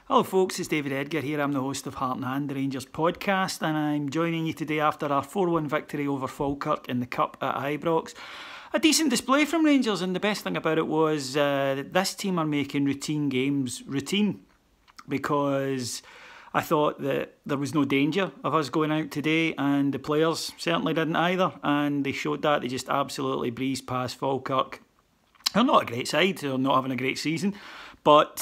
Hello folks, it's David Edgar here. I'm the host of Heart and Hand, the Rangers podcast, and I'm joining you today after our 4-1 victory over Falkirk in the Cup at Ibrox. A decent display from Rangers, and the best thing about it was this team are making routine games routine, because I thought that there was no danger of us going out today, and the players certainly didn't either, and they showed that. They just absolutely breezed past Falkirk. They're not a great side, they're not having a great season, but,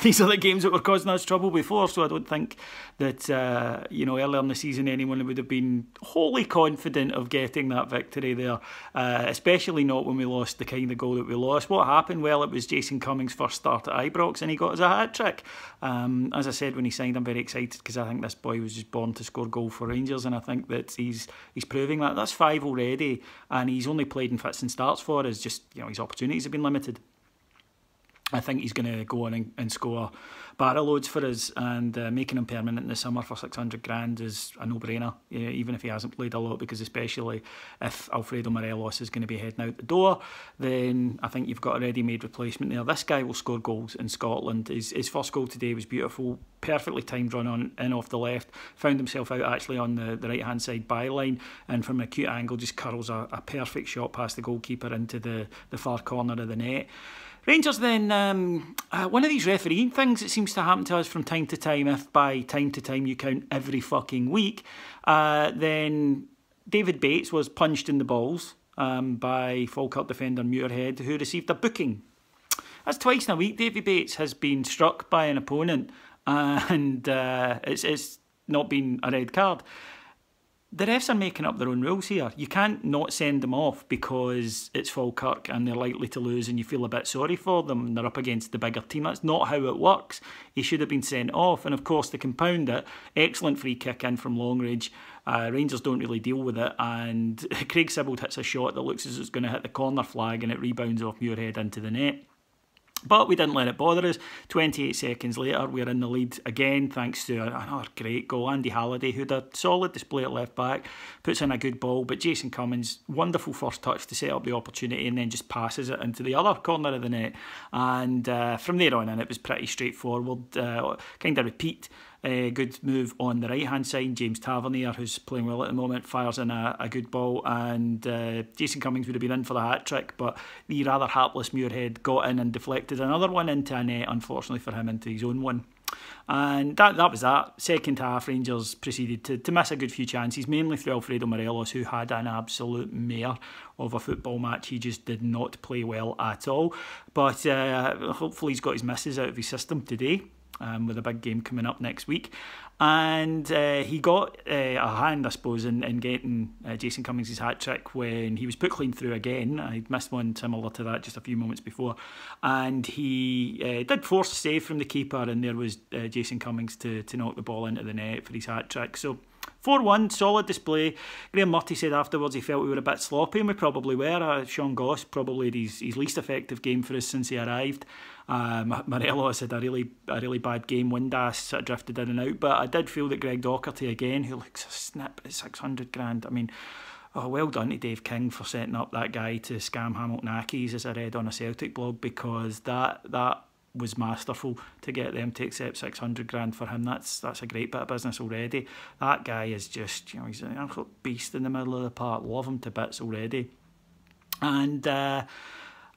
these are the games that were causing us trouble before, so I don't think that, earlier in the season anyone would have been wholly confident of getting that victory there, especially not when we lost the kind of goal that we lost. What happened? Well, it was Jason Cummings' first start at Ibrox and he got us a hat-trick. As I said when he signed, I'm very excited because I think this boy was just born to score goals for Rangers, and I think that he's proving that. That's 5 already, and he's only played in fits and starts for us. Just, his opportunities have been limited. I think he's going to go on and score barrel loads for us, and making him permanent in the summer for 600 grand is a no-brainer, even if he hasn't played a lot, because especially if Alfredo Morelos is going to be heading out the door, then I think you've got a ready-made replacement there. This guy will score goals in Scotland. His first goal today was beautiful, perfectly timed run on in off the left, found himself out actually on the right-hand side byline, and from an acute angle just curls a perfect shot past the goalkeeper into the far corner of the net. Rangers then, one of these refereeing things that seems to happen to us from time to time, if by time to time you count every fucking week, then David Bates was punched in the balls by Falkirk defender Muirhead, who received a booking. That's twice in a week David Bates has been struck by an opponent, and it's not been a red card. The refs are making up their own rules here. You can't not send them off because it's Falkirk and they're likely to lose and you feel a bit sorry for them and they're up against the bigger team. That's not how it works. He should have been sent off. And of course, to compound it, excellent free kick in from long range. Rangers don't really deal with it, and Craig Sibbald hits a shot that looks as if it's going to hit the corner flag and it rebounds off Muirhead into the net. But we didn't let it bother us. 28 seconds later, we're in the lead again, thanks to another great goal. Andy Halliday, who had a solid display at left back, puts in a good ball. But Jason Cummings, wonderful first touch to set up the opportunity, and then just passes it into the other corner of the net. And from there on in, it was pretty straightforward. Kind of repeat. Good move on the right-hand side. James Tavernier, who's playing well at the moment, fires in a good ball, and Jason Cummings would have been in for the hat-trick, but the rather hapless Muirhead got in and deflected another one into a net, unfortunately for him, into his own one. And that was that. Second half, Rangers proceeded to miss a good few chances, mainly through Alfredo Morelos, who had an absolute mare of a football match. He just did not play well at all. But hopefully he's got his misses out of his system today, with a big game coming up next week. And he got a hand, I suppose, in getting Jason Cummings' hat-trick when he was put clean through again. He'd missed one similar to that just a few moments before. And he did force a save from the keeper, and there was Jason Cummings to knock the ball into the net for his hat-trick. So 4-1, solid display. Graham Murty said afterwards he felt we were a bit sloppy, and we probably were. Sean Goss probably had his least effective game for us since he arrived. Morelos had a really bad game. Windass sort of drifted in and out, but I did feel that Greg Docherty again, who looks a snip at 600 grand. I mean, well done to Dave King for setting up that guy to scam Hamilton Accies, as I read on a Celtic blog, because that was masterful to get them to accept 600 grand for him. That's a great bit of business already. That guy is just, he's an absolute beast in the middle of the park. Love him to bits already. And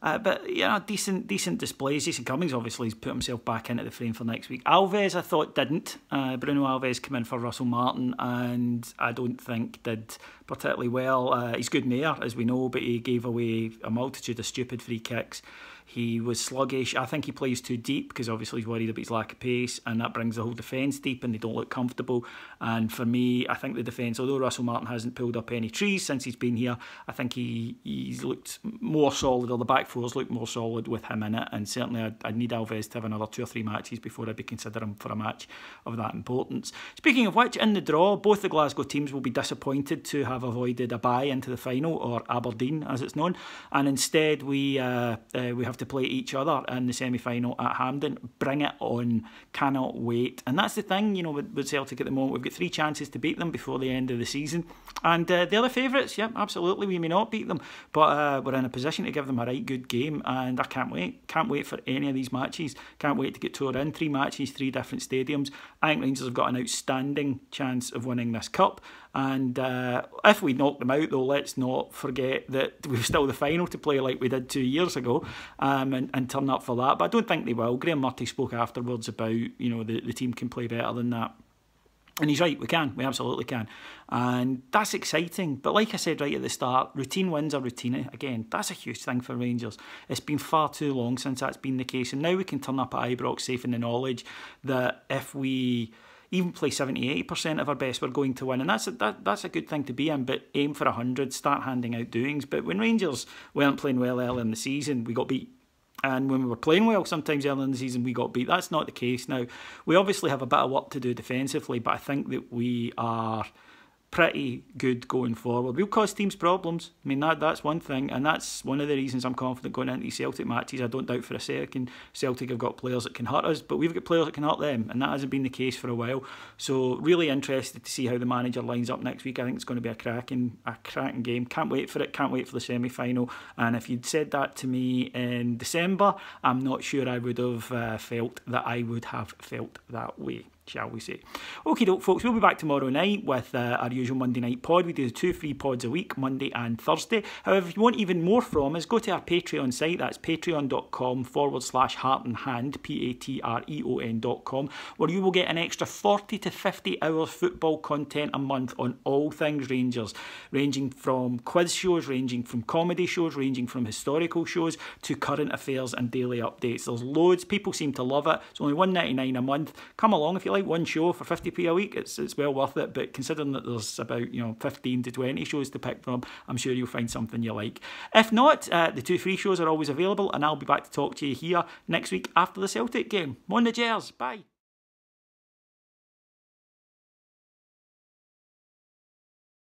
but decent displays. Jason Cummings obviously has put himself back into the frame for next week. Alves, I thought, didn't. Bruno Alves came in for Russell Martin, and I don't think did particularly well. He's good in the air, as we know, but he gave away a multitude of stupid free kicks. He was sluggish. I think he plays too deep because obviously he's worried about his lack of pace, and that brings the whole defence deep and they don't look comfortable. And for me, I think the defence, although Russell Martin hasn't pulled up any trees since he's been here, I think he's looked more solid, or the back four's looked more solid with him in it. And certainly I'd need Alves to have another 2 or 3 matches before I'd be considering him for a match of that importance. Speaking of which, in the draw, both the Glasgow teams will be disappointed to have avoided a bye into the final, or Aberdeen as it's known, and instead we have to play each other in the semi-final at Hampden. Bring it on, cannot wait. And that's the thing, you know, with Celtic at the moment. We've got 3 chances to beat them before the end of the season, and they're the favourites. Yeah, absolutely, we may not beat them, but we're in a position to give them a right good game, and I can't wait for any of these matches. Can't wait to get tore in. 3 matches, 3 different stadiums. I think Rangers have got an outstanding chance of winning this cup, and if we knock them out, though, let's not forget that we've still the final to play, like we did 2 years ago, and turn up for that. But I don't think they will. Graham Murty spoke afterwards about, you know, the team can play better than that. And he's right, we absolutely can. And that's exciting. But like I said right at the start, routine wins are routine. Again, that's a huge thing for Rangers. It's been far too long since that's been the case. And now we can turn up at Ibrox safe in the knowledge that if we even play 70-80% of our best, we're going to win. And that's a good thing to be in, but aim for 100, start handing out doings. But when Rangers weren't playing well early in the season, we got beat. And when we were playing well, sometimes early in the season, we got beat. That's not the case now. We obviously have a bit of work to do defensively, but I think that we are pretty good going forward. We'll cause teams problems. I mean, that's one thing, and that's one of the reasons I'm confident going into these Celtic matches. I don't doubt for a second Celtic have got players that can hurt us, but we've got players that can hurt them, and that hasn't been the case for a while. So really interested to see how the manager lines up next week. I think it's going to be a cracking game. Can't wait for it. Can't wait for the semi-final. And if you'd said that to me in December, I'm not sure I would have felt that I would have felt that way, shall we say. Okie doke, folks, we'll be back tomorrow night with our usual Monday night pod. We do 2 free pods a week, Monday and Thursday. However, if you want even more from us, go to our Patreon site. That's patreon.com/heartandhand, patreon.com, where you will get an extra 40 to 50 hours football content a month on all things Rangers, ranging from quiz shows, ranging from comedy shows, ranging from historical shows to current affairs and daily updates. There's loads. People seem to love it. It's only $1.99 a month. Come along if you like one show for 50p a week. It's well worth it, but considering that there's about 15 to 20 shows to pick from, I'm sure you'll find something you like. If not, the 2 free shows are always available, and I'll be back to talk to you here next week after the Celtic game. Mon the Jers, bye.